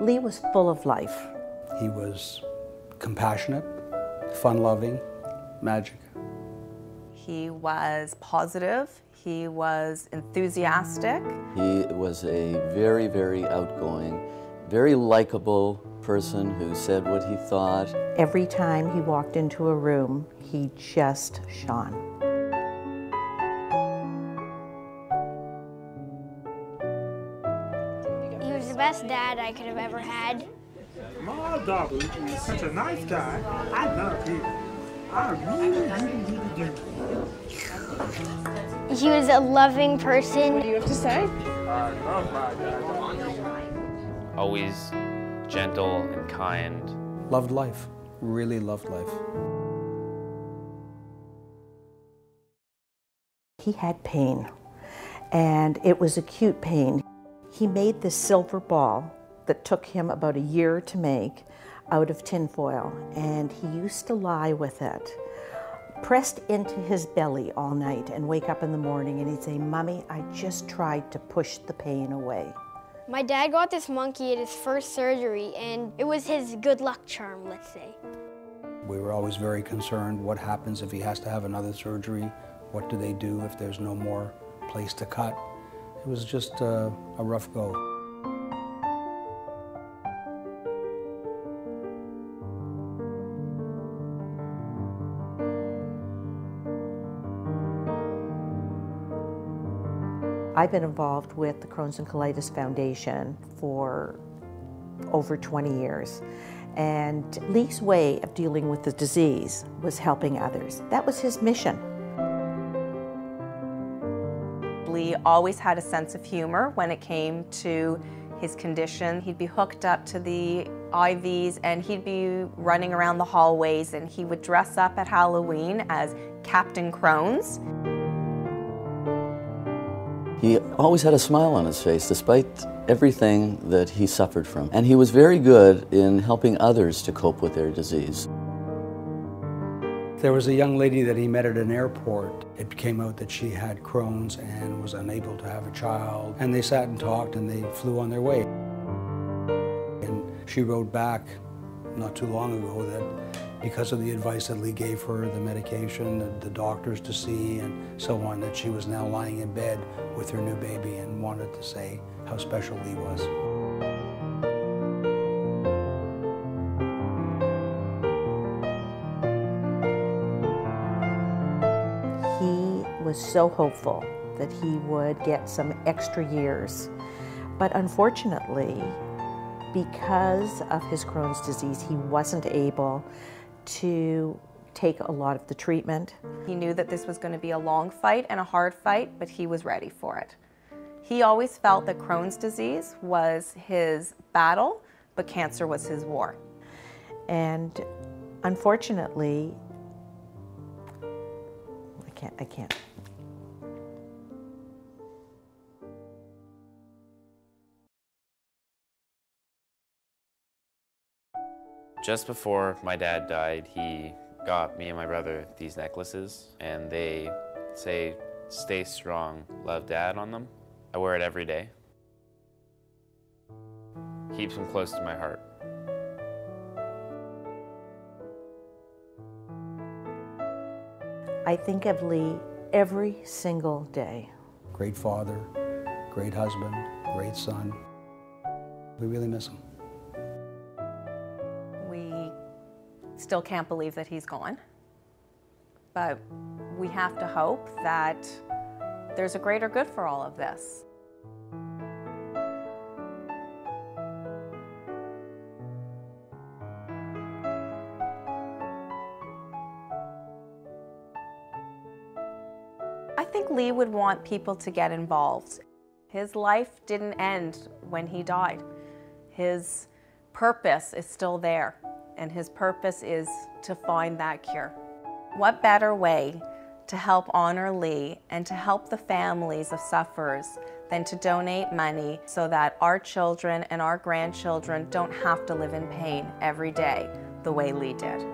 Lee was full of life. He was compassionate, fun-loving, magic. He was positive. He was enthusiastic. He was a very, very outgoing, very likable person who said what he thought. Every time he walked into a room, he just shone. He was the best dad I could have ever had. My daughter is such a nice guy. I love him. I really, really, really do. He was a loving person. What do you have to say? I love my dad. Always gentle and kind. Loved life, really loved life. He had pain, and it was acute pain. He made this silver ball that took him about a year to make out of tinfoil, and he used to lie with it, pressed into his belly all night and wake up in the morning and he'd say, "Mommy, I just tried to push the pain away." My dad got this monkey at his first surgery, and it was his good luck charm, let's say. We were always very concerned, what happens if he has to have another surgery? What do they do if there's no more place to cut? It was just a rough go. I've been involved with the Crohn's and Colitis Foundation for over 20 years. And Lee's way of dealing with the disease was helping others. That was his mission. Lee always had a sense of humor when it came to his condition. He'd be hooked up to the IVs and he'd be running around the hallways, and he would dress up at Halloween as Captain Crohn's. He always had a smile on his face despite everything that he suffered from. And he was very good in helping others to cope with their disease. There was a young lady that he met at an airport. It came out that she had Crohn's and was unable to have a child. And they sat and talked and they flew on their way. And she wrote back not too long ago that because of the advice that Lee gave her, the medication, the doctors to see and so on, that she was now lying in bed with her new baby and wanted to say how special Lee was. He was so hopeful that he would get some extra years. But unfortunately, because of his Crohn's disease, he wasn't able to take a lot of the treatment. He knew that this was going to be a long fight and a hard fight, but he was ready for it. He always felt that Crohn's disease was his battle, but cancer was his war. And unfortunately, I can't. Just before my dad died, he got me and my brother these necklaces, and they say, "Stay strong, love Dad" on them. I wear it every day. Keeps him close to my heart. I think of Lee every single day. Great father, great husband, great son. We really miss him. We still can't believe that he's gone, but we have to hope that there's a greater good for all of this. I think Lee would want people to get involved. His life didn't end when he died. His purpose is still there, and his purpose is to find that cure. What better way to help honor Lee and to help the families of sufferers than to donate money so that our children and our grandchildren don't have to live in pain every day the way Lee did.